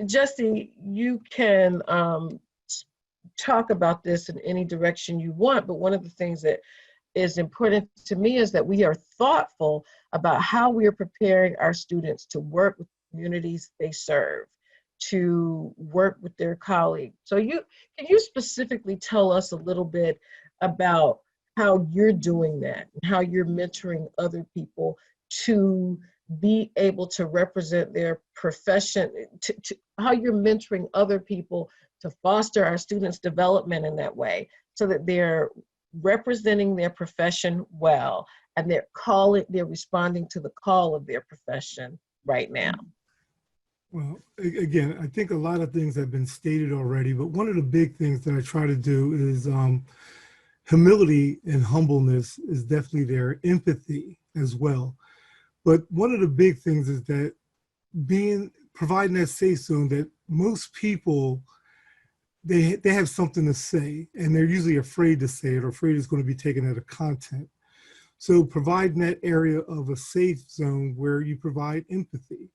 Jesse, you can talk about this in any direction you want, but one of the things that is important to me is that we are thoughtful about how we are preparing our students to work with communities they serve, to work with their colleagues. So can you specifically tell us a little bit about how you're doing that and how you're mentoring other people to be able to represent their profession, how you're mentoring other people to foster our students' development in that way so that they're representing their profession well and they're responding to the call of their profession right now? Well, again, I think a lot of things have been stated already, but one of the big things that I try to do is humility and humbleness is definitely there, empathy as well. But one of the big things is that providing that safe zone that most people, they have something to say and they're usually afraid to say it or afraid it's going to be taken out of content. So providing that area of a safe zone where you provide empathy.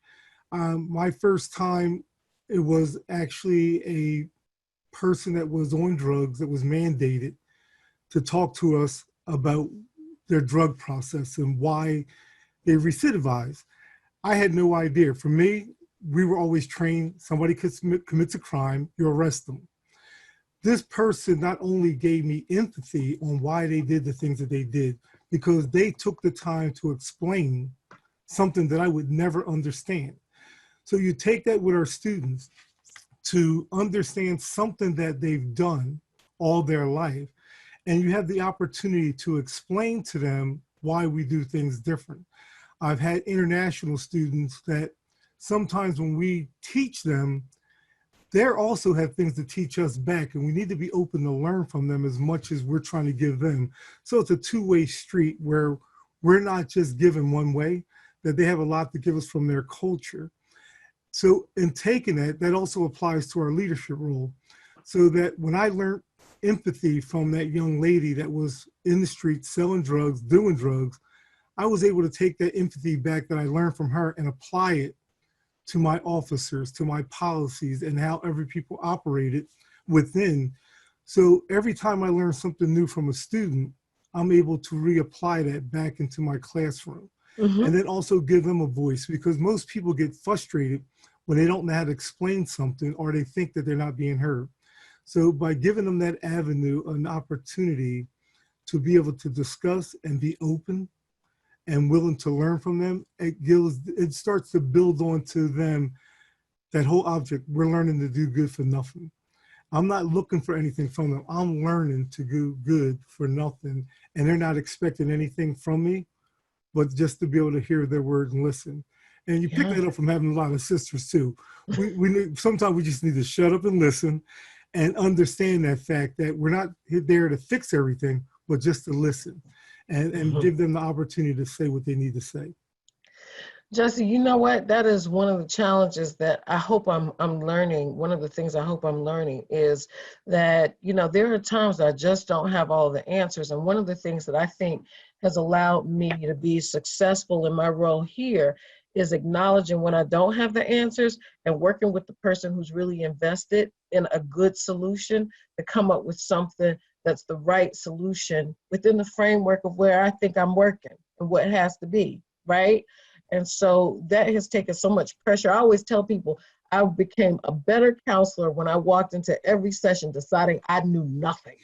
My first time, it was actually a person that was on drugs that was mandated to talk to us about their drug process and why they recidivize. I had no idea. For me, we were always trained, somebody commits a crime, you arrest them. This person not only gave me empathy on why they did the things that they did, because they took the time to explain something that I would never understand. So you take that with our students to understand something that they've done all their life, and you have the opportunity to explain to them why we do things different. I've had international students that sometimes when we teach them, they also have things to teach us back, and we need to be open to learn from them as much as we're trying to give them. So it's a two-way street where we're not just giving one way, that they have a lot to give us from their culture. So in taking that also applies to our leadership role. So that when I learned empathy from that young lady that was in the street selling drugs, doing drugs, I was able to take that empathy back that I learned from her and apply it to my officers, to my policies, and how every people operated within. So every time I learn something new from a student, I'm able to reapply that back into my classroom. Mm-hmm. And then also give them a voice, because most people get frustrated when they don't know how to explain something or they think that they're not being heard. So by giving them that avenue, an opportunity to be able to discuss and be open and willing to learn from them, it starts to build onto them that whole object. We're learning to do good for nothing. I'm not looking for anything from them. I'm learning to do good for nothing, and they're not expecting anything from me, but just to be able to hear their words and listen. And you pick that up from having a lot of sisters too. Sometimes we just need to shut up and listen and understand that fact that we're not there to fix everything, but just to listen and give them the opportunity to say what they need to say. Jesse, you know what? That is one of the challenges that I hope I'm learning. One of the things I hope I'm learning is that, there are times I just don't have all the answers. And one of the things that I think has allowed me to be successful in my role here is acknowledging when I don't have the answers and working with the person who's really invested in a good solution to come up with something that's the right solution within the framework of where I think I'm working and what has to be, right? And so that has taken so much pressure. I always tell people I became a better counselor when I walked into every session deciding I knew nothing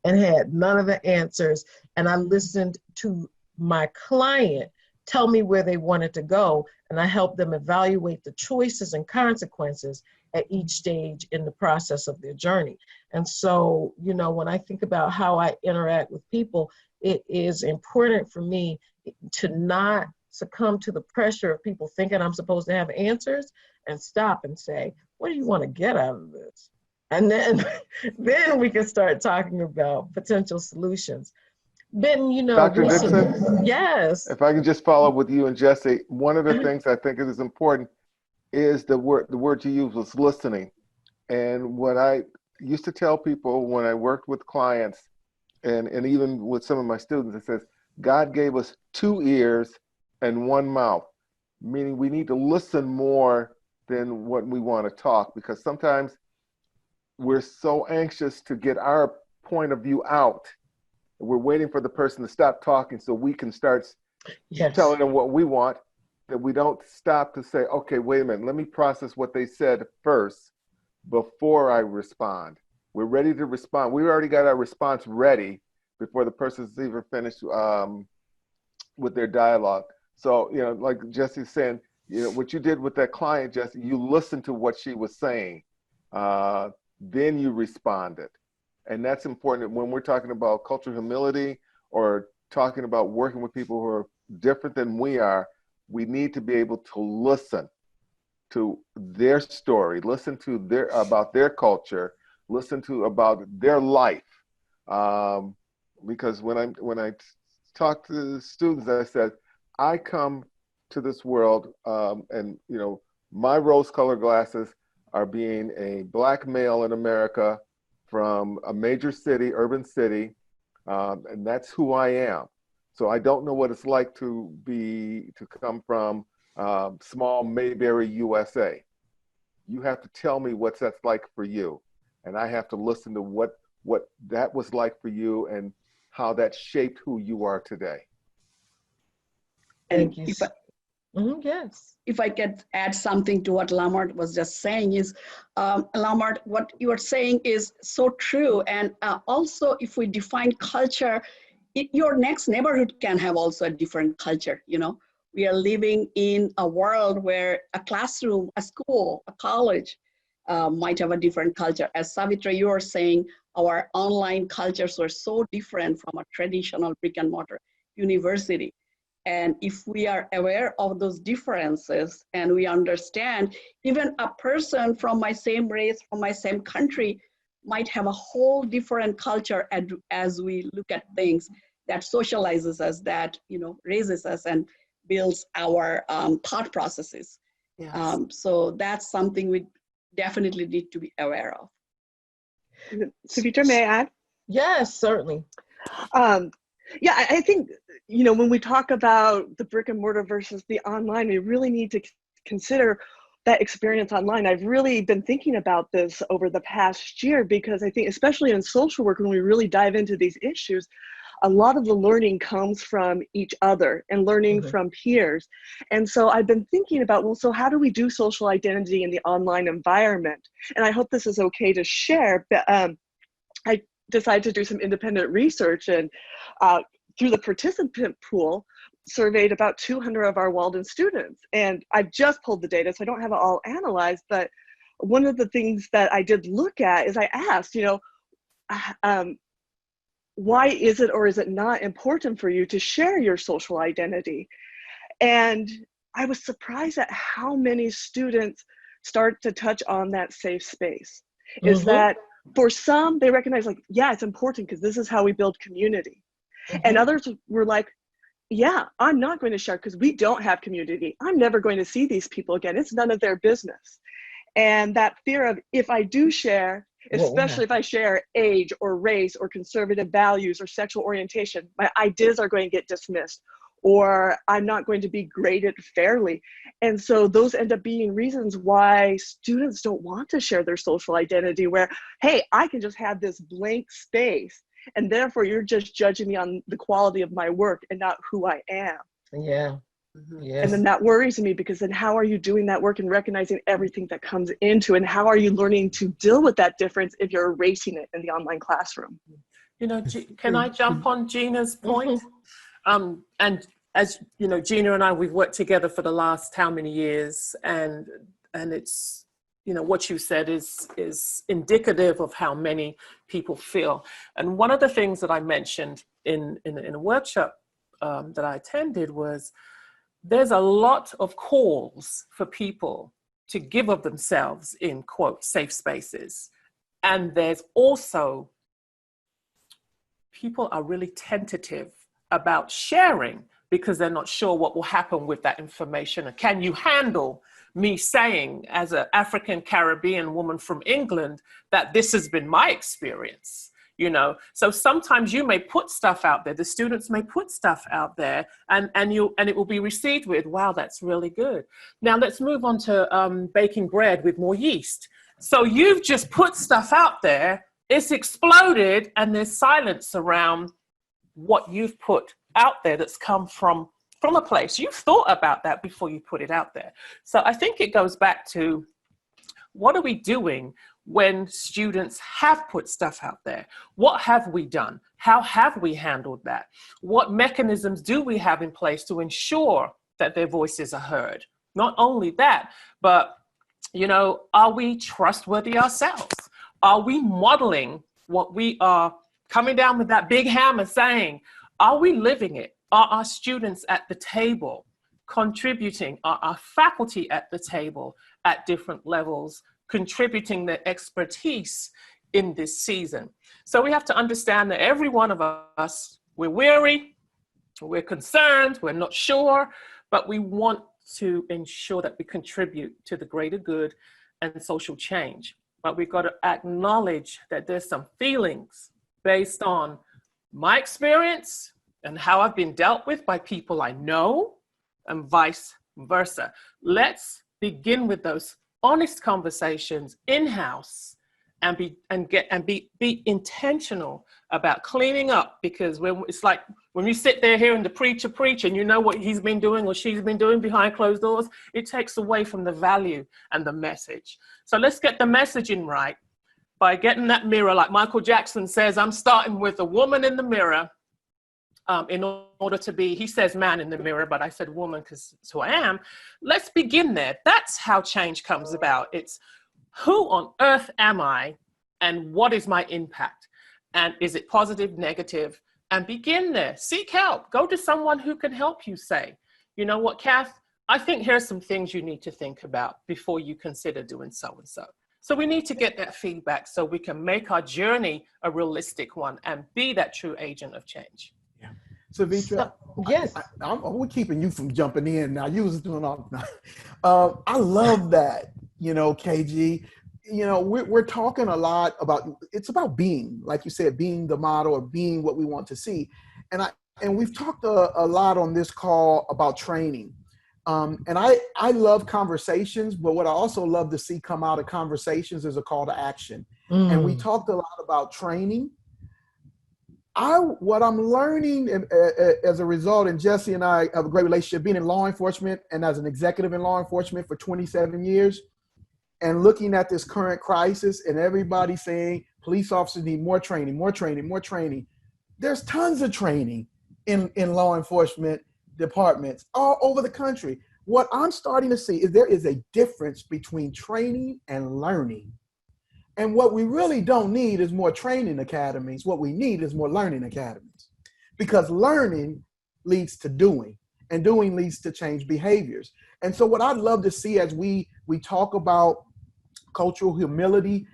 and had none of the answers. And I listened to my client tell me where they wanted to go, and I helped them evaluate the choices and consequences at each stage in the process of their journey. And so, when I think about how I interact with people, it is important for me to not succumb to the pressure of people thinking I'm supposed to have answers and stop and say, what do you want to get out of this? And then we can start talking about potential solutions. Ben, Dr. Dixon? Yes. If I can just follow up with you and Jesse, one of the things I think is important is the word you used was listening. And what I used to tell people when I worked with clients and even with some of my students, it says, God gave us 2 ears and 1 mouth, meaning we need to listen more than what we want to talk, because sometimes we're so anxious to get our point of view out. We're waiting for the person to stop talking so we can start Yes. telling them what we want, that we don't stop to say, okay, wait a minute, let me process what they said first before I respond. We're ready to respond. We already got our response ready before the person's even finished with their dialogue. So, you know, like Jesse's saying, you know, what you did with that client, Jesse, you listened to what she was saying, then you responded. And that's important when we're talking about cultural humility or talking about working with people who are different than we are. We need to be able to listen to their story, listen to their about their culture, listen to about their life. Because when I talk to students, I said, I come to this world, and you know, my rose-colored glasses are being a Black male in America from a major city, urban city, and that's who I am. So I don't know what it's like to come from small Mayberry, USA. You have to tell me what that's like for you, and I have to listen to what that was like for you and how that shaped who you are today. Thank you. Yes. If I could add something to what Lamart was just saying is, Lamart, what you are saying is so true. And also, if we define culture, your next neighborhood can have also a different culture. You know, we are living in a world where a classroom, a school, a college might have a different culture. As Savitri, you are saying, our online cultures were so different from a traditional brick and mortar university. And if we are aware of those differences and we understand, even a person from my same race, from my same country, might have a whole different culture as we look at things that socializes us, that, you know, raises us and builds our thought processes. Yes. So that's something we definitely need to be aware of. Savitri, may I add? Yes, certainly. Yeah, I think, you know, when we talk about the brick and mortar versus the online, we really need to consider that experience online. I've really been thinking about this over the past year because I think, especially in social work, when we really dive into these issues, a lot of the learning comes from each other and learning from peers. And so I've been thinking about, well, so how do we do social identity in the online environment? And I hope this is okay to share, but I decided to do some independent research and through the participant pool, surveyed about 200 of our Walden students. And I've just pulled the data, so I don't have it all analyzed, but one of the things that I did look at is I asked, you know, why is it or is it not important for you to share your social identity? And I was surprised at how many students start to touch on that safe space. Is that for some, they recognize like, yeah, it's important because this is how we build community. And others were like, yeah, I'm not going to share because we don't have community. I'm never going to see these people again. It's none of their business. And that fear of, if I do share, especially if I share age or race or conservative values or sexual orientation, my ideas are going to get dismissed, or I'm not going to be graded fairly. And so those end up being reasons why students don't want to share their social identity, where, hey, I can just have this blank space, and therefore you're just judging me on the quality of my work and not who I am. Yeah. Yes. And then that worries me, because then how are you doing that work and recognizing everything that comes into it? And how are you learning to deal with that difference if you're erasing it in the online classroom? You know, can I jump on Gina's point? And as you know, Gina and I, we've worked together for the last how many years, and it's, you know, what you said is indicative of how many people feel. And one of the things that I mentioned in a workshop that I attended was, there's a lot of calls for people to give of themselves in, quote, safe spaces. And there's also, people are really tentative about sharing because they're not sure what will happen with that information. And can you handle me saying, as an African Caribbean woman from England, that this has been my experience? you know. So sometimes you may put stuff out there, the students may put stuff out there, and it will be received with, wow, that's really good. Now let's move on to baking bread with more yeast. So you've just put stuff out there, it's exploded, and there's silence around what you've put out there that's come from a place. You've thought about that before you put it out there. So I think it goes back to, what are we doing when students have put stuff out there? What have we done? How have we handled that? What mechanisms do we have in place to ensure that their voices are heard? Not only that, but, you know, are we trustworthy ourselves? Are we modeling what we are coming down with that big hammer saying? Are we living it? Are our students at the table contributing? Are our faculty at the table at different levels contributing their expertise in this season? So we have to understand that every one of us, we're weary, we're concerned, we're not sure, but we want to ensure that we contribute to the greater good and social change. But we've got to acknowledge that there's some feelings based on my experience and how I've been dealt with by people I know, and vice versa. Let's begin with those honest conversations in-house and be intentional about cleaning up, because it's like when you sit there hearing the preacher preach and you know what he's been doing or she's been doing behind closed doors, it takes away from the value and the message. So let's get the messaging right by getting that mirror, like Michael Jackson says, I'm starting with a woman in the mirror. In order to be, he says man in the mirror, but I said woman because it's who I am. Let's begin there. That's how change comes about. It's who on earth am I and what is my impact? And is it positive, negative? And begin there. Seek help. Go to someone who can help you say, you know what, Kath, I think here's some things you need to think about before you consider doing so and so. So we need to get that feedback so we can make our journey a realistic one and be that true agent of change. Savitri, yes, we're keeping you from jumping in now. You was doing all. I love that. You know, KG. You know, we're talking a lot about. It's about being, like you said, being the model or being what we want to see, and we've talked a lot on this call about training. And I love conversations, but what I also love to see come out of conversations is a call to action. And we talked a lot about training. What I'm learning as a result, and Jesse and I have a great relationship, being in law enforcement and as an executive in law enforcement for 27 years, and looking at this current crisis and everybody saying police officers need more training, more training, more training. There's tons of training in law enforcement departments all over the country. What I'm starting to see is there is a difference between training and learning. And what we really don't need is more training academies. What we need is more learning academies, because learning leads to doing, and doing leads to change behaviors. And so what I'd love to see as we talk about cultural humility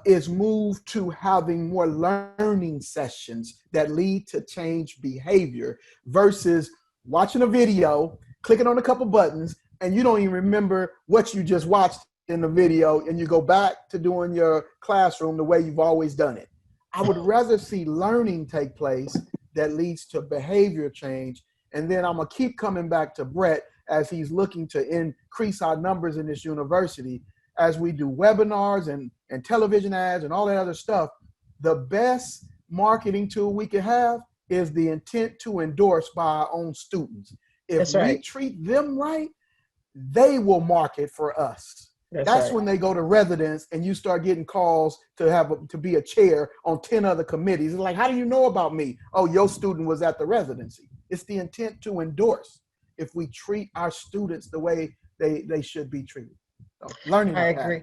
is move to having more learning sessions that lead to change behavior versus watching a video, clicking on a couple buttons, and you don't even remember what you just watched in the video, and you go back to doing your classroom the way you've always done it. I would rather see learning take place that leads to behavior change. And then I'm gonna keep coming back to Brett as he's looking to increase our numbers in this university. As we do webinars and television ads and all that other stuff, the best marketing tool we can have is the intent to endorse by our own students. If we treat them right, they will market for us. That's right. When they go to residence and you start getting calls to be a chair on 10 other committees. It's like, how do you know about me? Oh, your student was at the residency. It's the intent to endorse if we treat our students the way they should be treated. So, learning. I agree.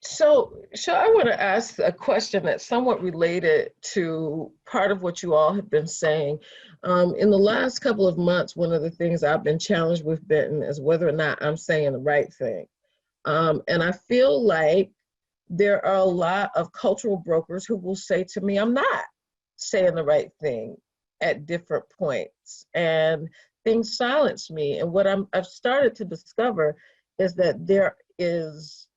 So I want to ask a question that's somewhat related to part of what you all have been saying. In the last couple of months, one of the things I've been challenged with, Benton, is whether or not I'm saying the right thing. And I feel like there are a lot of cultural brokers who will say to me, I'm not saying the right thing at different points, and things silence me. And what I've started to discover is that there is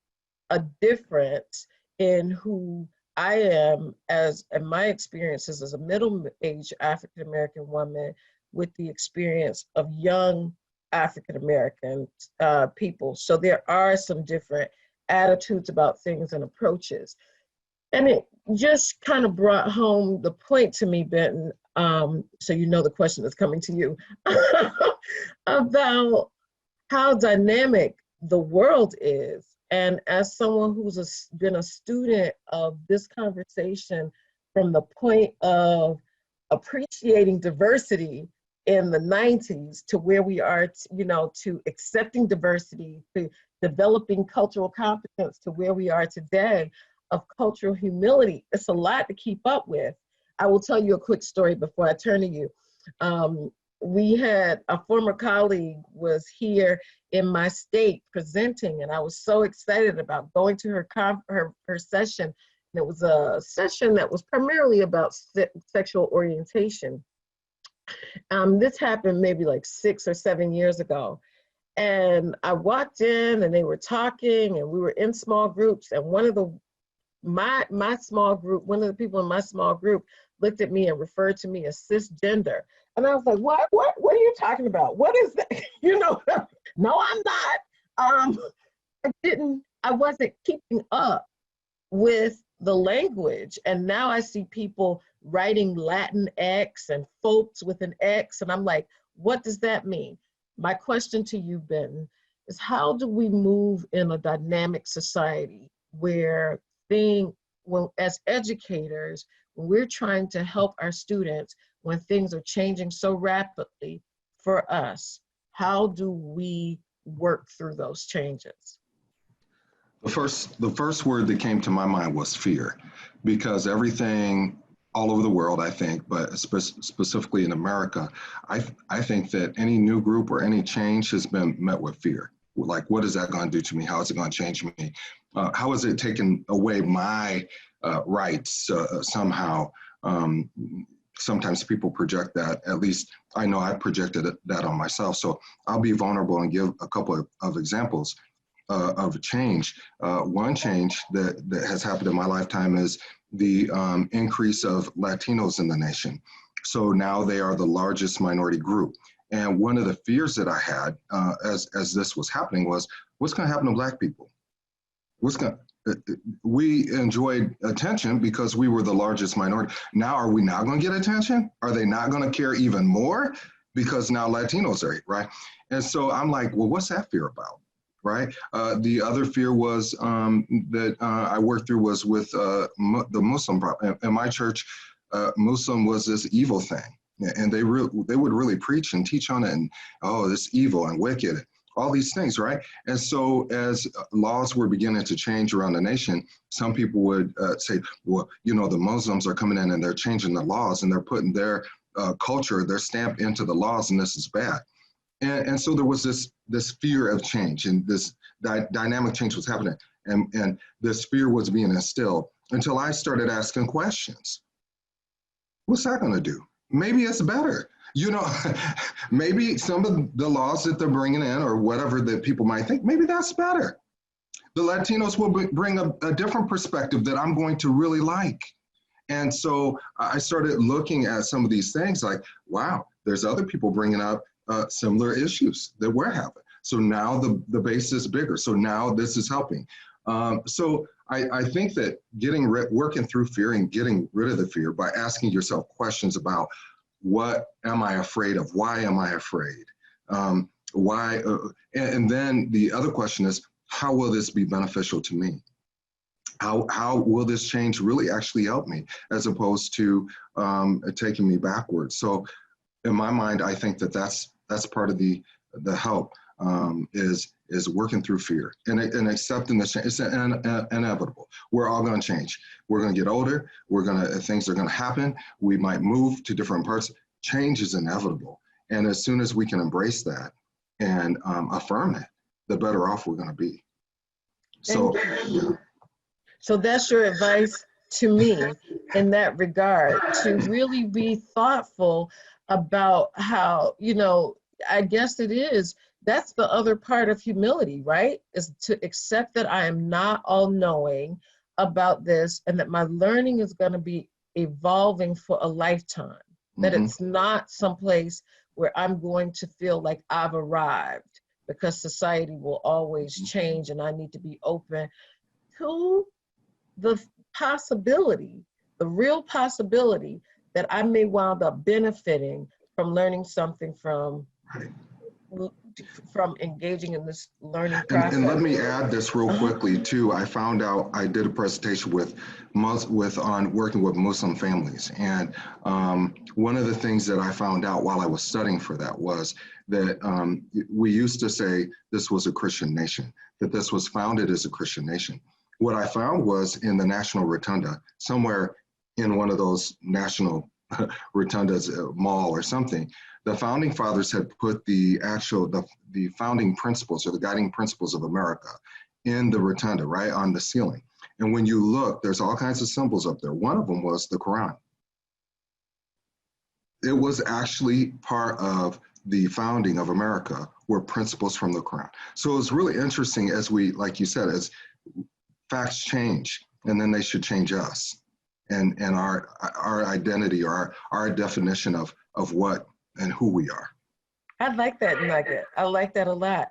a difference in who I am, as in my experiences as a middle-aged African-American woman with the experience of young African-American people. So there are some different attitudes about things and approaches. And it just kind of brought home the point to me, Benton, so you know the question that's coming to you, about how dynamic the world is. And as someone who's been a student of this conversation from the point of appreciating diversity in the 90s to where we are, to accepting diversity, to developing cultural competence to where we are today of cultural humility, it's a lot to keep up with. I will tell you a quick story before I turn to you. We had a former colleague was here in my state presenting, and I was so excited about going to her session. And it was a session that was primarily about sexual orientation. This happened maybe like 6 or 7 years ago. And I walked in and they were talking and we were in small groups, and one of the people in my small group looked at me and referred to me as cisgender. And I was like, what are you talking about? What is that? No, I'm not. I wasn't keeping up with the language. And now I see people writing Latin X and folks with an X. And I'm like, what does that mean? My question to you, Benton, is how do we move in a dynamic society where as educators, when we're trying to help our students, when things are changing so rapidly for us, how do we work through those changes? The first word that came to my mind was fear, because everything all over the world, I think, but specifically in America, I think that any new group or any change has been met with fear. Like, what is that going to do to me? How is it going to change me? How is it taking away my rights somehow? Sometimes people project that. At least I know I projected that on myself. So I'll be vulnerable and give a couple of examples of change. One change that has happened in my lifetime is the increase of Latinos in the nation. So now they are the largest minority group. And one of the fears that I had as this was happening was, what's going to happen to Black people? We enjoyed attention because we were the largest minority. Now, are we not going to get attention? Are they not going to care even more because now Latinos are, right? And so I'm like, well, what's that fear about, right? The other fear was that I worked through was with the Muslim problem. In my church, Muslim was this evil thing. And they would really preach and teach on it, and this evil and wicked, all these things, right? And so as laws were beginning to change around the nation, some people would say, well, the Muslims are coming in and they're changing the laws and they're putting their culture, their stamp into the laws, and this is bad. And so there was this fear of change, and this dynamic change was happening, and this fear was being instilled until I started asking questions. What's that going to do? Maybe it's better. Maybe some of the laws that they're bringing in or whatever that people might think, maybe that's better. The Latinos will bring a different perspective that I'm going to really like. And so I started looking at some of these things like, wow, there's other people bringing up similar issues that we're having. So now the base is bigger. So now this is helping. So I think that working through fear and getting rid of the fear by asking yourself questions about, what am I afraid of? Why am I afraid? Why? And then the other question is, how will this be beneficial to me? How will this change really actually help me, as opposed to taking me backwards? So, in my mind, I think that's part of the help is working through fear and accepting the change. It's inevitable. We're all going to change. We're going to get older. Things are going to happen. We might move to different parts. Change is inevitable. And as soon as we can embrace that and affirm it, the better off we're going to be. So, yeah. So that's your advice to me in that regard, to really be thoughtful about how, I guess that's the other part of humility, right? Is to accept that I am not all knowing. about this, and that my learning is going to be evolving for a lifetime, that it's not someplace where I'm going to feel like I've arrived, because society will always change and I need to be open to the possibility, the real possibility that I may wind up benefiting from learning something from engaging in this learning process. And let me add this real quickly too. I found out, I did a presentation on working with Muslim families. And one of the things that I found out while I was studying for that was that we used to say this was a Christian nation, that this was founded as a Christian nation. What I found was in the National Rotunda, somewhere in one of those national rotundas, mall or something, the founding fathers had put the founding principles or the guiding principles of America in the rotunda, right on the ceiling. And when you look, there's all kinds of symbols up there. One of them was the Quran. It was actually part of the founding of America, were principles from the Quran. So it was really interesting, as we, like you said, as facts change, and then they should change us and our identity or our definition of what and who we are. I like that nugget. I like that a lot.